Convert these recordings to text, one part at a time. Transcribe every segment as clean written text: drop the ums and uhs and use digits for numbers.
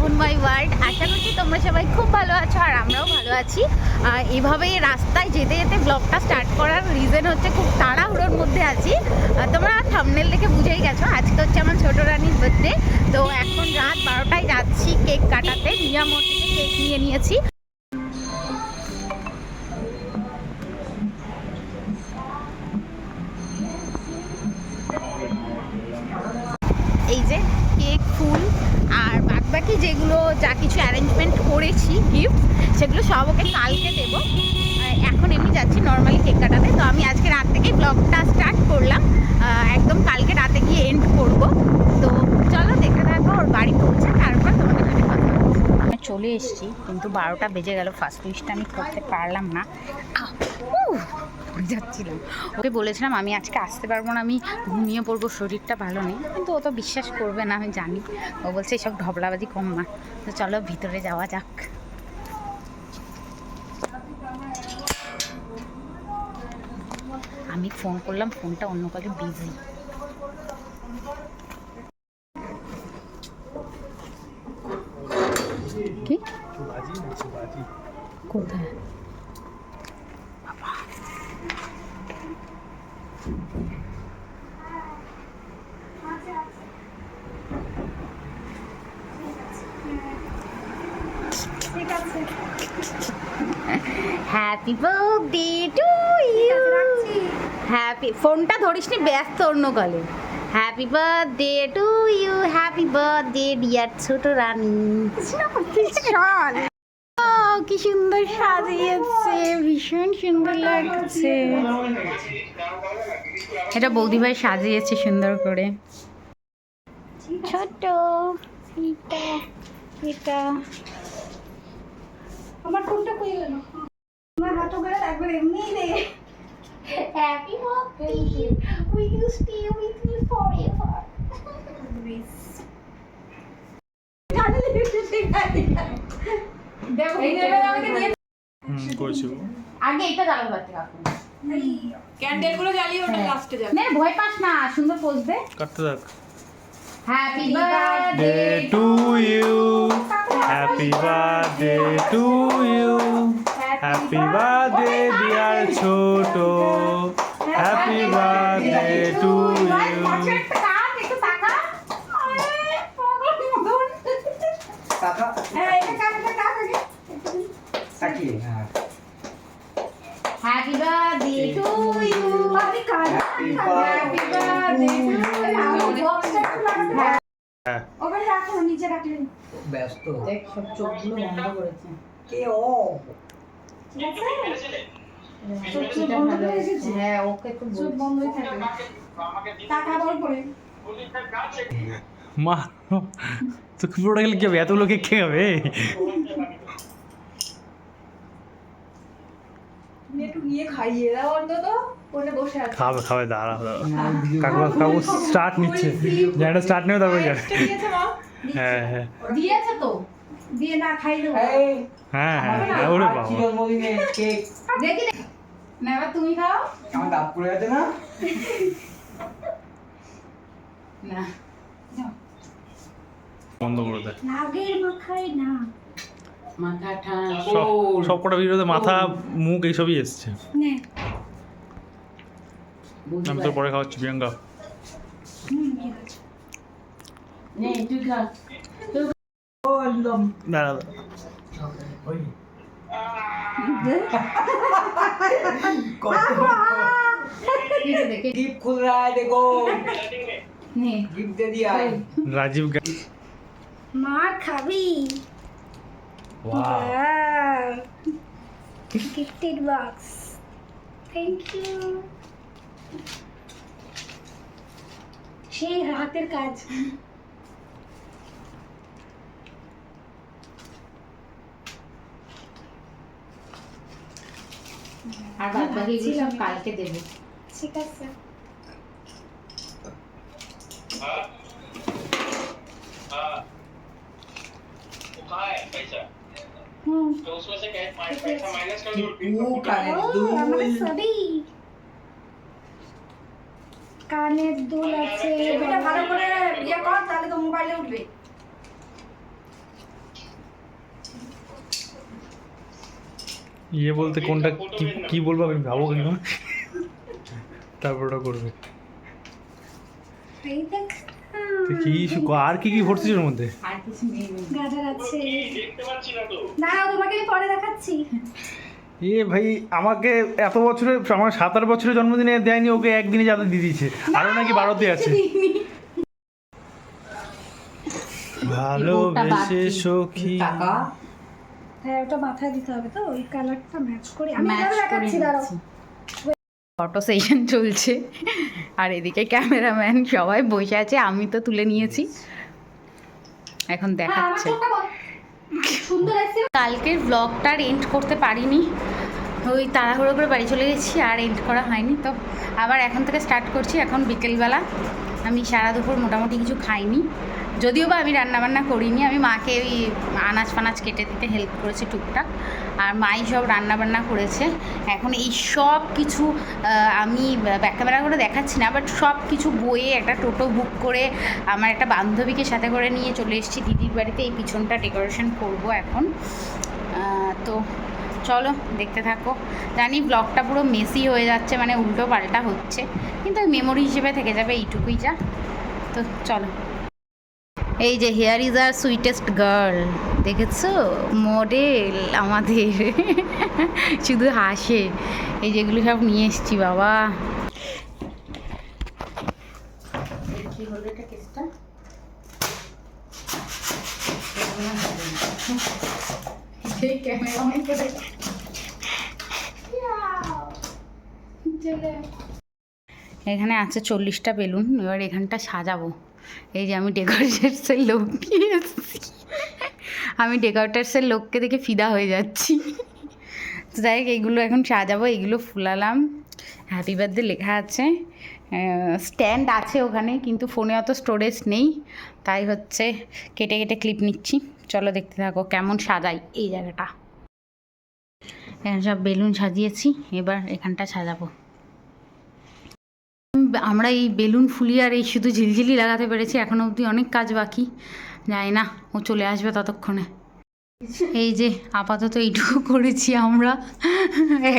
টুকুন মাই world. আশা করছি তোমরা সবাই খুব ভালো আছো আর আমরাও ভালো আছি। এইভাবেই রাস্তায় যেতে যেতে ব্লগটা স্টার্ট করার রিজন হচ্ছে খুব তাড়াহুড়োর মধ্যে আছি। তোমরা থাম্বনেল দেখে বুঝেই গেছো আজকে হচ্ছে আমার ছোটো রানীর বার্থডে। তো এখন রাত 12টায় যাচ্ছি কেক কাটাতে। মিয়ামোর থেকে কেক নিয়ে নিয়েছি। এই যে কেক, ফুল আর বাদবাকি যেগুলো যা কিছু অ্যারেঞ্জমেন্ট করেছি গিফট, সেগুলো সব ওকে কালকে দেবো। এখন এমনি যাচ্ছি নর্মালি কেক কাটাতে। তো আমি আজকে রাত থেকেই ব্লগটা স্টার্ট করলাম, একদম কালকে রাতে গিয়ে এন্ড করব। তো চলো দেখে থাকো ওর বাড়ি পৌঁছে, তারপর তোমাদের সাথে কথা বলছি। চলে এসেছি কিন্তু 12টা বেজে গেল, ফার্স্ট উইশটা আমি করতে পারলাম না, যাচ্ছিলাম। ওকে বলেছিলাম আমি আজকে আসতে পারবো না, আমি ঘুমিয়ে পড়বো, শরীরটা ভালো নেই। কিন্তু ও তো বিশ্বাস করবে না, আমি জানি। ও বলছে এসব ঢবলাবাজি কম না। তো চলো ভিতরে যাওয়া যাক। আমি ফোন করলাম, ফোনটা অন্য কালে বিজি। কি কোথায় বাবা? Happy birthday to you. Happy, ফোনটা ধরিসনি, ব্যস্ত অন্য কলে। Happy birthday to you, happy birthday dear ছোট রানী। চল, কি সুন্দর সাজিয়েছে, ভীষণ সুন্দর লাগছে। এটা বৌদিভাই সাজিয়েছে সুন্দর করে। ছোট এটা এটা আমার ফোনটা কই গেল? আমার হাতও গেল একবার এমনি রে। Happy birthday, we will stay with you forever. জানি ঠিক আছে। দেখো এই যে আমাকে দিয়ে কইছো আগে এটা জ্বালাতে পারতে কাকু। ক্যান্ডেল গুলো জ্বালিয়ে ওটা লাস্টে যাবে। নে ভয় পাস না, সুন্দর পোজ দে। কাটতে থাক। Happy birthday to you, happy birthday to you, happy birthday dear ছোট, happy birthday to you. Happy birthday to you. হ্যাঁ, ওখানে রাখো, নিচে রাখলেন। ব্যস্ত দেখ সব চোখগুলো বন্ধ করেছে। কে ও ঠিক আছে? চোখ এটা বন্ধ ভালো করে হয়েছে। এসেছে। হ্যাঁ ওকে তো চোখ বন্ধই থাকে। টাকা বল পড়ে। মা তো পুরোটা গেলে কি হবে? এতগুলো কেক কে হবে? তুমি একটু নিয়ে খাইয়ে দাও অন্তত। ওখানে বসে আছে। খাবে খাবে, দাঁড়া কাকু কাকু স্টার্ট নিচ্ছে, যেটা স্টার্ট নেবে তারপরে যাবে। দিয়েছে মা? হ্যাঁ হ্যাঁ দিয়েছে তো। দিয়ে না খাইয়ে দেবো। এই হ্যাঁ হ্যাঁ, ওরে বাবা। জন্মদিনে কেক দেখি না, এবার তুমি খাও। আমার দাঁত পড়ে গেছে না? না বন্ধ করে দে। নাগের মাখাই না। মাথাটা সব কটা ভিডিওতে মাথা মুখ এইসবই এসছে। নে। আমি তো পরে খাওয়াচ্ছি প্রিয়াঙ্কা। ঠিক আছে। নে তুই খা। ও একদম দাঁড়া ওই কিছু দেখে गिफ्ट खुल रहा है देखो, নে। गिफ्ट दे दिया है। রাজীব মার খাবি। वाह গিফটেড বক্স। Thank you. সেই হাতের কাজ। আর বাদ বাকি সব কালকে দেবে। ঠিক আছে। तो उसमें से पैसा माइनस कर दो। ও কানে ও, দুল আমাদের সবই। কানের দুল আছে। এটা ভালো করে ইয়ে কর, তাহলে তো মোবাইলে উঠবে। ইয়ে বলতে কোনটা কি কি বলবো আমি ভাবো কিন্তু তারপর ওটা করবে। এই দেখ তো কি আর কি কি ভরছিস ওর মধ্যে? আর কিছু নেই। গাজর আছে। দেখতে পাচ্ছি না তো। দাঁড়াও তোমাকে আমি পরে দেখাচ্ছি। এ ভাই আমাকে এত বছরে আমার 7-8 বছরের জন্মদিনে দেয়নি, ওকে একদিনে যাতে দিয়ে দিয়েছে। আরও নাকি 12তে আছে। ভালোবেসে সখী টাকা হ্যাঁ ওটা মাথায় দিতে হবে তো ওই কালারটা ম্যাচ করে আমি এভাবে দেখাচ্ছি দাঁড়াও। ফটো সেশন চলছে আর এদিকে ক্যামেরাম্যান সবাই বসে আছে, আমি তো তুলে নিয়েছি, এখন হ্যাঁ আমার দেখাচ্ছে। চোখটা বল। সুন্দর এসে কালকের ব্লগটা এন্ড করতে পারিনি, ওই তাড়াহুড়ো করে বাড়ি চলে গেছি আর এন্ড করা হয়নি। তো আবার এখন থেকে স্টার্ট করছি। এখন বিকেলবেলা, আমি সারা দুপুর মোটামুটি কিছু খাইনি, যদিও বা আমি রান্নাবান্না করিনি, আমি মাকে ওই আনাজ ফানাজ কেটে দিতে হেল্প করেছি টুকটাক, আর মাই সব রান্নাবান্না করেছে। এখন এই সব কিছু আমি ব্যাক ক্যামেরা করে দেখাচ্ছি না, বাট সব কিছু বয়ে একটা টোটো বুক করে আমার একটা বান্ধবীকে সাথে করে নিয়ে চলে এসেছি দিদির বাড়িতে। এই পিছনটা ডেকোরেশন করব এখন। তো চলো দেখতে থাকো। জানি ব্লগটা পুরো মেসি হয়ে যাচ্ছে, মানে উল্টো পাল্টা হচ্ছে, কিন্তু মেমোরি হিসেবে থেকে যাবে, এইটুকুই যা। তো চলো। এই যে here is our sweetest girl, দেখেছো? মডেল আমাদের শুধু হাসে। এই যেগুলো সব নিয়ে এসছি বাবা। কি হলো এটা কেসটা? ক্যামেরা অন করে এখানে আছে 40টা বেলুন, এবার এখানটা সাজাবো। এই যে আমি ডেকোরেটার্সের লোক নিয়ে এসেছি, আমি ডেকোরেটার্সের লোককে দেখে ফিদা হয়ে যাচ্ছি। তো যাই হোক, এইগুলো এখন সাজাবো। এইগুলো ফুলালাম, হ্যাপি বার্থডে লেখা আছে, স্ট্যান্ড আছে ওখানে, কিন্তু ফোনে অত স্টোরেজ নেই, তাই হচ্ছে কেটে কেটে ক্লিপ নিচ্ছি। চলো দেখতে থাকো কেমন সাজাই এই জায়গাটা। এখানে সব বেলুন সাজিয়েছি, এবার এখানটা সাজাবো। আমরা এই বেলুন ফুলিয়ে আর এই শুধু ঝিলঝিলি লাগাতে পেরেছি, এখনও অবধি অনেক কাজ বাকি, জানি না ও চলে আসবে ততক্ষণে। এই যে আপাতত এইটুকু করেছি আমরা,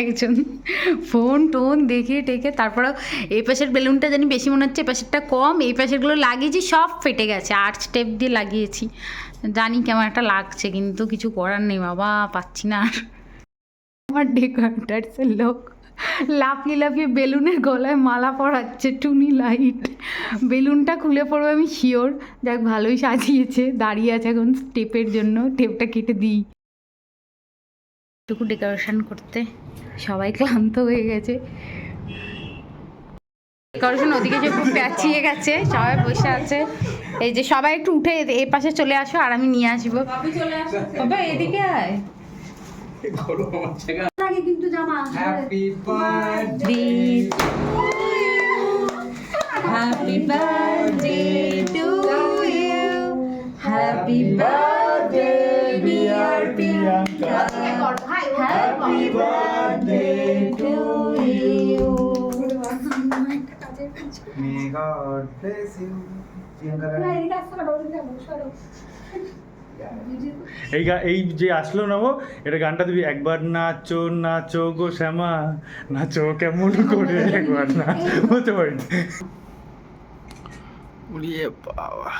একজন ফোন টোন দেখে টেকে। তারপরেও এই পাশের বেলুনটা জানি বেশি মনে হচ্ছে, এই পাশেরটা কম, এই পাশেরগুলো লাগিয়েছি সব ফেটে গেছে, আর্চ টেপ দিয়ে লাগিয়েছি, জানি কেমন একটা লাগছে, কিন্তু কিছু করার নেই বাবা, পাচ্ছি না আর। আমার ডেকোরেটার্সের লোক লাফিয়ে লাফিয়ে বেলুনের গলায় মালা পরাচ্ছে, টুনি লাইট, বেলুনটা খুলে পড়বে আমি শিওর। যাক ভালোই সাজিয়েছে, দাঁড়িয়ে আছে এখন টেপের জন্য, টেপটা কেটে দিই। একটুকু ডেকোরেশন করতে সবাই ক্লান্ত হয়ে গেছে, ডেকোরেশন ওদিকে যে খুব প্যাচিয়ে গেছে, সবাই বসে আছে। এই যে সবাই একটু উঠে এই পাশে চলে আসো আর আমি নিয়ে আসবো। বাবা এদিকে আয়। আগে কিন্তু জামা happy birthday Happy birthday to you. Happy birthday dear Priyanka. Happy birthday to you. May God bless you. এই যে আসলো না ও, এটা গানটা দিবি, একবার নাচো নাচো গো শ্যামা, নাচো কেমন করে, একবার না হতে পারি। উড়িয়ে বাবা,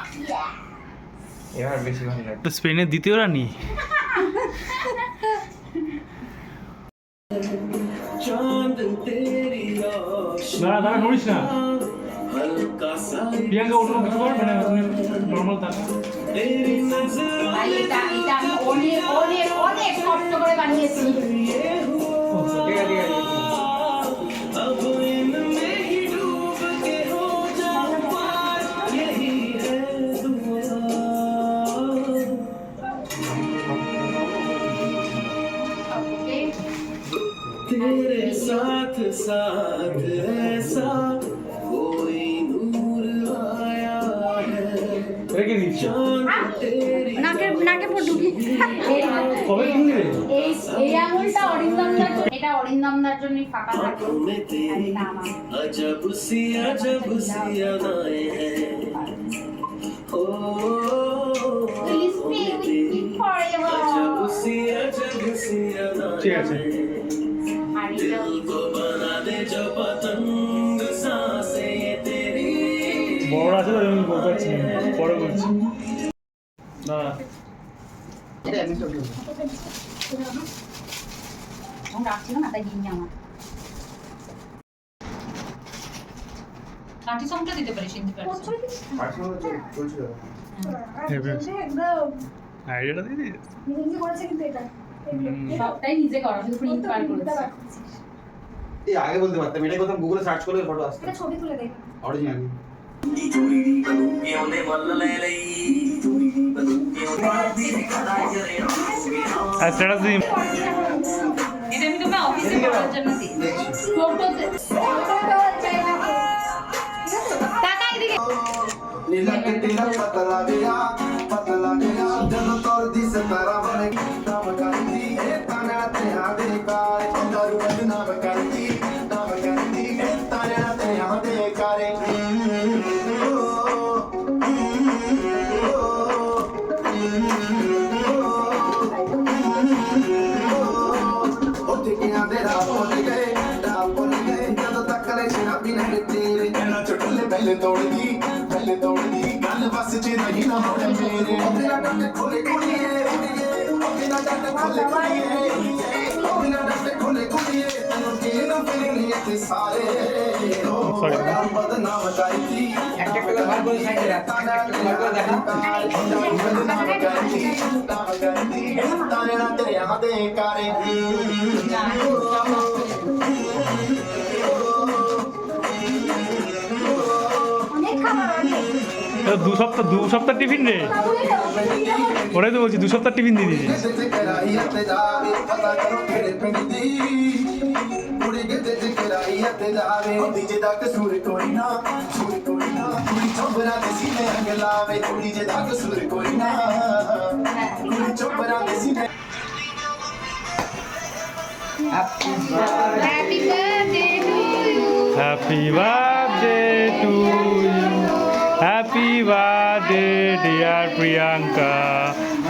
এবার বেশি ভালো লাগে। তো স্পেনের দ্বিতীয় রানী। না না নড়িস না প্রিয়াঙ্কা, অন্য কিছু কর, মানে নর্মাল থাকা। ভাই এটা আমি অনেক অনেক অনেক কষ্ট করে বানিয়েছি। ঠিক আছে ঠিক আছে। तेरे साथ साथ ऐसा कोई नूर आया है, রেখে দিচ্ছি। নাকে ঢুকি। কবে কিনলি রে? এই আঙুলটা অরিন্দমদার, এটা অরিন্দমদার জন্যই ফাঁকা থাকে। आंखों में तेरी अजब सी अदाएं हैं, ओ अजब सी अदाएं ঠিক আছে। আর এটা বড় আছে তো আমি বলতে পারছি না, পরে বলছি। না আমি রাখছিল না তাই দিইনি আমার কাঠি সংটা দিতে পারি সিন্ধু পারছি চলছিল। আইডিয়াটা দিয়ে দিই। সবটাই নিজে করা শুধু প্রিন্ট বার করেছি এই আগে বলতে পারতাম, এটাই কথা গুগলে সার্চ করলে ফটো আসতো। এটা ছবি তুলে দেখ অরিজিনাল। আর স্ট্যাটাস দিই। এটা আমি তোমার অফিসে করার জন্য দিই ফটো টাকা এদিকে नीला के तेरा पतला गया जब तोर दिस तारा बने नाम करती ए ताना ते आदे कार दारू बदनाम करती ए ताना ते आदे कारे ओते के आदे रात बोल गए जब तक करे शराबी नहीं तेरे ना चुटले पहले तोड़ दी गल बस च नहीं ना होड़ मेरे तेरा डंडे खोले तेरा डंडे खोले तनु के ना फिर नहीं थे सारे बदनाम करती একটা করে ভাগ করে সাইডে রাখ, একটা করে ভাগ করে দেখা। बदनाम करती तारे तेरे आदे कारे অনেক খাবার অনেক দু সপ্তাহ টিফিন রে, ওরাই তো বলছি 2 সপ্তাহ টিফিন দিয়ে দিয়েছি। Happy birthday to you happy birthday to you, happy birthday dear Priyanka,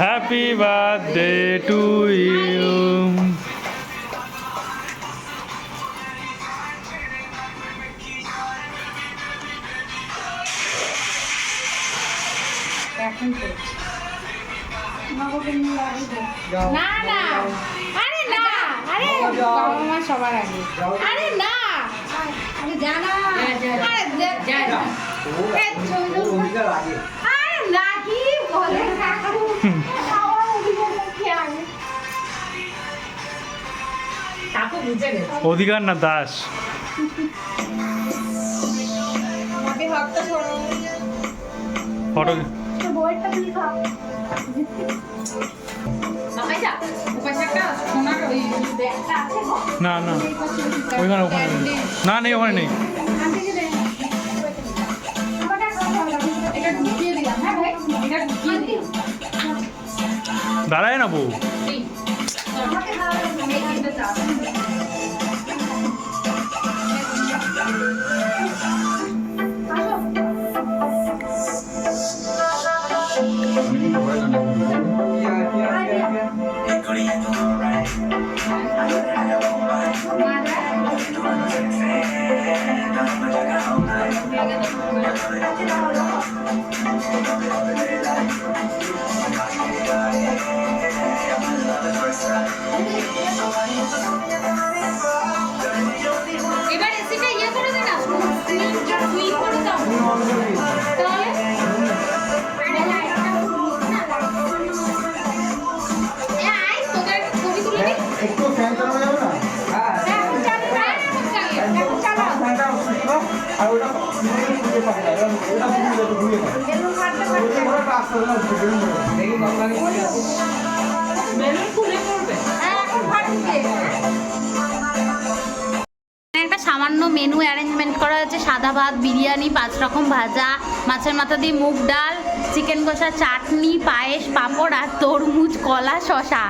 happy birthday to you. এখন করছি না না আরে না আরে বাবা মা সবার আগে আরে না আরে জানা আরে যা অধিকার আগে। আরে না কি বলে কাকু আমার অভিযোগ মুখে আগে কাকু বুঝে গেছে অধিকার না দাস। আমাকে হাতটা ধরো ফটো বইটা দিয়ে খাও সবাই যা ওপাশে একটা সোনার ওই ব্যাগটা আছে গো না না ওখানে নেই। না নেই, ওখানে নেই। এটা ঢুকিয়ে দিলাম হ্যাঁ ভাই এটা ঢুকিয়ে দিলাম দাঁড়ায় না বউ। এই আমাকে খাওয়া এইটা চাপ এবার এসিটা ইয়ে করে দে না সুইপ করে দাও তাহলে আই তোদের ছবি তুলে দিই একটু ফ্যান চালানো যাবে না হ্যাঁ, এখন চালু এখন চালু ফ্যানটা আর ওটা ঘুরিয়ে পাবে না ওটা ঘুরিয়ে পাবে ওটা আসতে না দেখি বাংলা লিখে আছে। বেলুন খুলে পড়বে এখন ফাটবে একটা সামান্য মেনু অ্যারেঞ্জমেন্ট করা হয়েছে। সাদা ভাত, বিরিয়ানি, 5 রকম ভাজা, মাছের মাথা দিয়ে মুগ ডাল, চিকেন কষা, চাটনি, পায়েস, পাঁপড় আর তরমুজ, কলা, শশা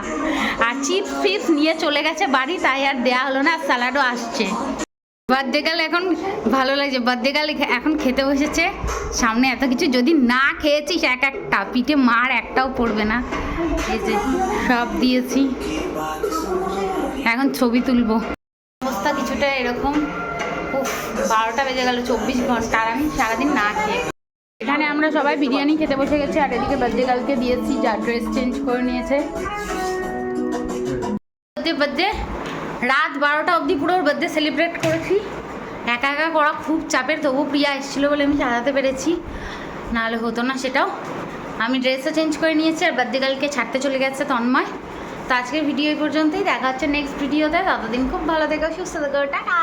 আর চিপস ফিপস নিয়ে চলে গেছে বাড়ি, তাই আর দেয়া হলো না। আর স্যালাডও আসছে। বার্থডে গার্ল এখন ভালো লাগছে। বার্থডে গার্ল এখন খেতে বসেছে। সামনে এত কিছু, যদি না খেয়েছিস এক একটা পিঠে মার একটাও পড়বে না। এই যে সব দিয়েছি। এখন ছবি তুলবো। অবস্থা কিছুটা এরকম। উফ, 12টা বেজে গেল, 24 ঘন্টা আর আমি সারাদিন না খেয়ে। এখানে আমরা সবাই বিরিয়ানি খেতে বসে গেছি আর এদিকে বার্থডে গার্লকে দিয়েছি, যা ড্রেস চেঞ্জ করে নিয়েছে। বার্থডে রাত 12টা অবধি পুরো বার্থডে সেলিব্রেট করেছি। একা একা করা খুব চাপের, তবু প্রিয়া এসেছিলো বলে আমি সাজাতে পেরেছি, নাহলে হতো না সেটাও। আমি ড্রেসও চেঞ্জ করে নিয়েছি আর বার্থডে গার্লকে ছাড়তে চলে গেছে তন্ময়। তো আজকের ভিডিও এই পর্যন্তই, দেখা হচ্ছে নেক্সট ভিডিওতে। ততদিন খুব ভালো থেকো, সুস্থ থেকো, টাটা।